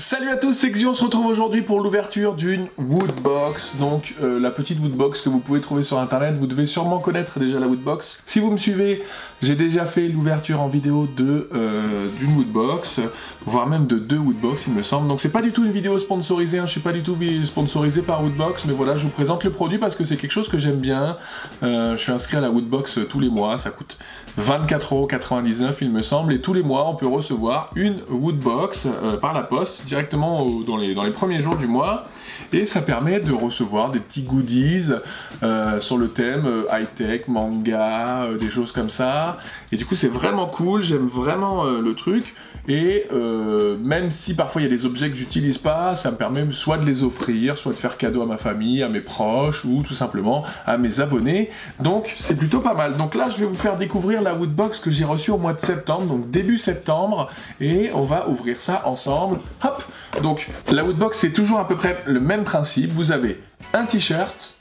Salut à tous, c'est Xi, on se retrouve aujourd'hui pour l'ouverture d'une Woodbox, donc la petite Woodbox que vous pouvez trouver sur internet. Vous devez sûrement connaître déjà la Woodbox. Si vous me suivez, j'ai déjà fait l'ouverture en vidéo d'une Woodbox, voire même de 2 Woodbox il me semble. Donc c'est pas du tout une vidéo sponsorisée, hein. Je suis pas du tout sponsorisé par Woodbox, mais voilà, je vous présente le produit parce que c'est quelque chose que j'aime bien. Je suis inscrit à la Woodbox tous les mois, ça coûte 24,99 € il me semble, et tous les mois on peut recevoir une Woodbox par la poste directement dans les premiers jours du mois, et ça permet de recevoir des petits goodies sur le thème high-tech, manga, des choses comme ça, et du coup c'est vraiment cool, j'aime vraiment le truc, et même si parfois il y a des objets que j'utilise pas, ça me permet soit de les offrir, soit de faire cadeau à ma famille, à mes proches, ou tout simplement à mes abonnés, donc c'est plutôt pas mal. Donc là je vais vous faire découvrir la Woodbox que j'ai reçue au mois de septembre, donc début septembre, et on va ouvrir ça ensemble. Hop. Donc la Woodbox c'est toujours à peu près le même principe, vous avez un t-shirt,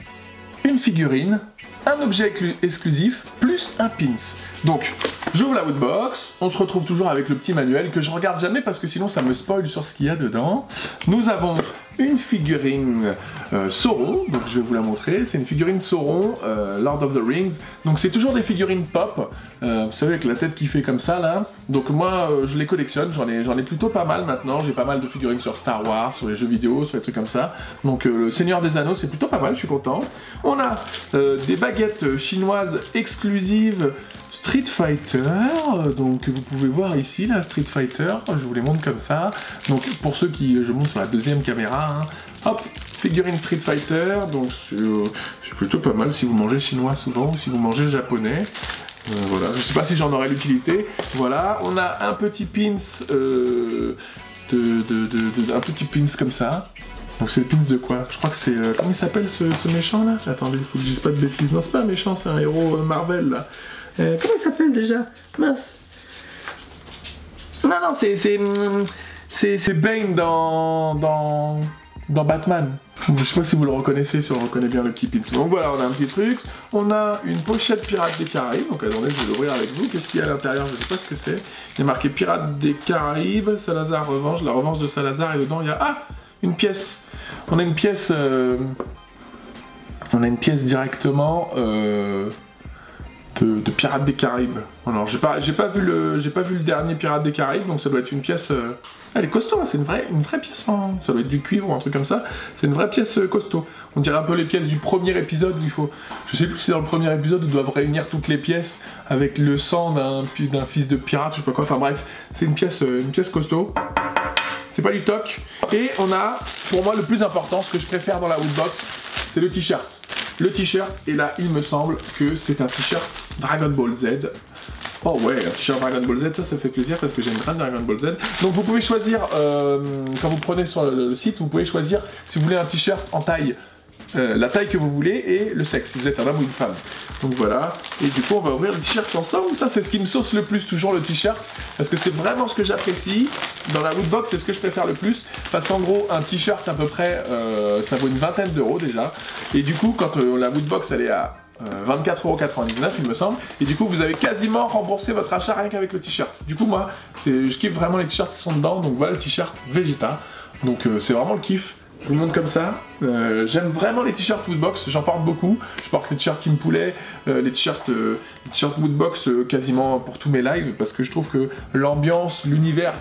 une figurine, un objet exclusif, plus un pins. Donc, j'ouvre la Woodbox, on se retrouve toujours avec le petit manuel que je regarde jamais parce que sinon ça me spoil sur ce qu'il y a dedans. Nous avons une figurine Sauron, donc je vais vous la montrer, c'est une figurine Sauron, Lord of the Rings, donc c'est toujours des figurines pop, vous savez avec la tête qui fait comme ça là, donc moi je les collectionne, j'en ai plutôt pas mal maintenant, j'ai pas mal de figurines sur Star Wars, sur les jeux vidéo, sur les trucs comme ça, donc le Seigneur des Anneaux c'est plutôt pas mal, je suis content. On a des baguettes chinoises exclusives Street Fighter, donc vous pouvez voir ici la Street Fighter, je vous les montre comme ça, donc pour ceux qui, je montre sur la deuxième caméra, hein. Hop, figurine Street Fighter, donc c'est plutôt pas mal si vous mangez chinois souvent ou si vous mangez japonais. Voilà, je sais pas si j'en aurai l'utilité. Voilà, on a un petit pins, un petit pins comme ça. Donc c'est le pins de quoi? Je crois que c'est... comment il s'appelle ce méchant là? Attendez, il faut que je dise pas de bêtises. Non, c'est pas un méchant, c'est un héros Marvel là. Comment il s'appelle déjà? Mince. Non, non, c'est Bane dans Batman. Je sais pas si vous le reconnaissez, si on reconnaît bien le petit pins. Donc voilà, on a un petit truc. On a une pochette Pirates des Caraïbes. Donc attendez, je vais l'ouvrir avec vous. Qu'est-ce qu'il y a à l'intérieur? Je sais pas ce que c'est. Il y a marqué Pirates des Caraïbes, Salazar Revanche, la revanche de Salazar. Et dedans, il y a... Ah, une pièce. On a une pièce... On a une pièce directement... De Pirates des Caraïbes. Alors j'ai pas vu le dernier Pirates des Caraïbes, donc ça doit être une pièce... Elle est costaud, hein, c'est une vraie pièce, hein. Ça doit être du cuivre ou un truc comme ça. C'est une vraie pièce costaud. On dirait un peu les pièces du premier épisode où il faut... Je sais plus si c'est dans le premier épisode où ils doivent réunir toutes les pièces avec le sang d'un fils de pirate, je sais pas quoi, enfin bref, c'est une pièce costaud. C'est pas du toc. Et on a, pour moi le plus important, ce que je préfère dans la Woodbox, c'est le t-shirt. Le t-shirt, et là il me semble que c'est un t-shirt Dragon Ball Z. Oh ouais, un t-shirt Dragon Ball Z, ça fait plaisir parce que j'aime bien Dragon Ball Z. Donc vous pouvez choisir, quand vous prenez sur le site, vous pouvez choisir si vous voulez un t-shirt en taille, la taille que vous voulez et le sexe, si vous êtes un homme ou une femme. Donc voilà, et du coup on va ouvrir le t-shirt ensemble. Ça c'est ce qui me sauce le plus, toujours le t-shirt, parce que c'est vraiment ce que j'apprécie. Dans la Woodbox, c'est ce que je préfère le plus, parce qu'en gros un t-shirt à peu près, ça vaut une vingtaine d'euros déjà. Et du coup quand la Woodbox elle est à 24,99 € il me semble, et du coup vous avez quasiment remboursé votre achat rien qu'avec le t-shirt. Du coup moi, je kiffe vraiment les t-shirts qui sont dedans, donc voilà le t-shirt Vegeta, donc c'est vraiment le kiff. Je vous le montre comme ça. J'aime vraiment les t-shirts Woodbox, j'en porte beaucoup. Je porte les t-shirts Team Poulet, les t-shirts Woodbox quasiment pour tous mes lives, parce que je trouve que l'ambiance, l'univers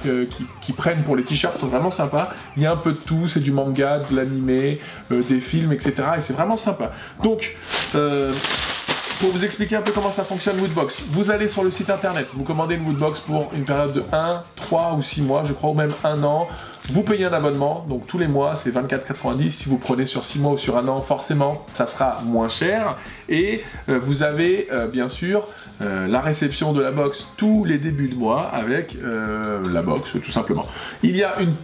qu'ils prennent pour les t-shirts sont vraiment sympas. Il y a un peu de tout, c'est du manga, de l'animé, des films, etc. Et c'est vraiment sympa. Donc, pour vous expliquer un peu comment ça fonctionne Woodbox, vous allez sur le site internet, vous commandez une Woodbox pour une période de 1, 3 ou 6 mois, je crois, ou même 1 an. Vous payez un abonnement, donc tous les mois c'est 24,90 €. Si vous prenez sur 6 mois ou sur 1 an, forcément ça sera moins cher. Et vous avez bien sûr la réception de la box tous les débuts de mois avec la box tout simplement. Il y a une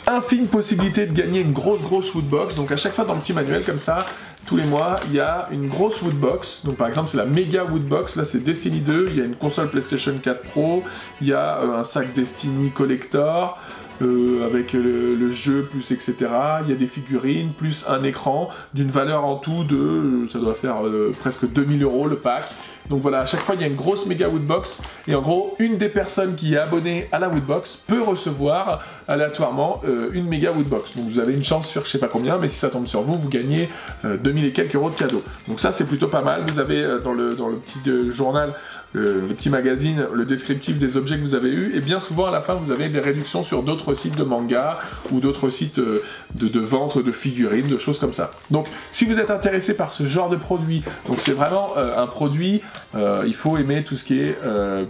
infime possibilité de gagner une grosse Woodbox, donc à chaque fois dans le petit manuel comme ça, tous les mois, il y a une grosse Woodbox. Donc par exemple, c'est la méga Woodbox. Là, c'est Destiny 2. Il y a une console PlayStation 4 Pro. Il y a un sac Destiny Collector avec le jeu, plus etc. Il y a des figurines, plus un écran d'une valeur en tout de... ça doit faire presque 2000 € le pack. Donc voilà, à chaque fois il y a une grosse méga Woodbox et en gros une des personnes qui est abonnée à la Woodbox peut recevoir aléatoirement une méga Woodbox. Donc vous avez une chance sur je sais pas combien, mais si ça tombe sur vous, vous gagnez 2000 et quelques euros de cadeaux. Donc ça c'est plutôt pas mal. Vous avez dans le petit journal, le petit magazine, le descriptif des objets que vous avez eu, et bien souvent à la fin vous avez des réductions sur d'autres sites de manga ou d'autres sites de vente de figurines, de choses comme ça. Donc si vous êtes intéressé par ce genre de produit, donc c'est vraiment un produit, il faut aimer tout ce qui est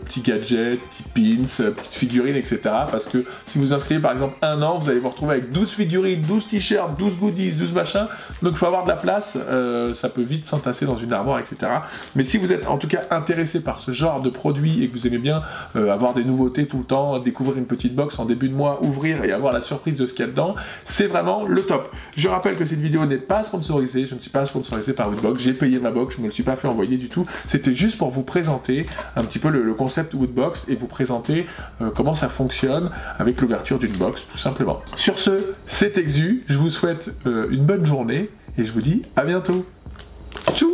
petits gadgets, petits pins, petites figurines, etc. Parce que si vous inscrivez par exemple 1 an, vous allez vous retrouver avec 12 figurines, 12 t-shirts, 12 goodies, 12 machins, donc il faut avoir de la place, ça peut vite s'entasser dans une armoire, etc. Mais si vous êtes en tout cas intéressé par ce genre de produit et que vous aimez bien avoir des nouveautés tout le temps, découvrir une petite box en début de mois, ouvrir et avoir la surprise de ce qu'il y a dedans, c'est vraiment le top. Je rappelle que cette vidéo n'est pas sponsorisée, je ne suis pas sponsorisé par Woodbox, j'ai payé ma box, je ne me le suis pas fait envoyer du tout, c'était juste pour vous présenter un petit peu le concept Woodbox et vous présenter comment ça fonctionne avec l'ouverture d'une box tout simplement. Sur ce, c'est Exu, je vous souhaite une bonne journée et je vous dis à bientôt. Tchou.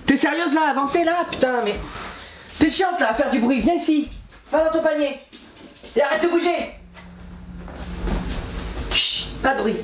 T'es sérieuse là? Avancez là, putain, mais... T'es chiante là à faire du bruit, viens ici. Va dans ton panier. Et arrête de bouger. Chut, pas de bruit.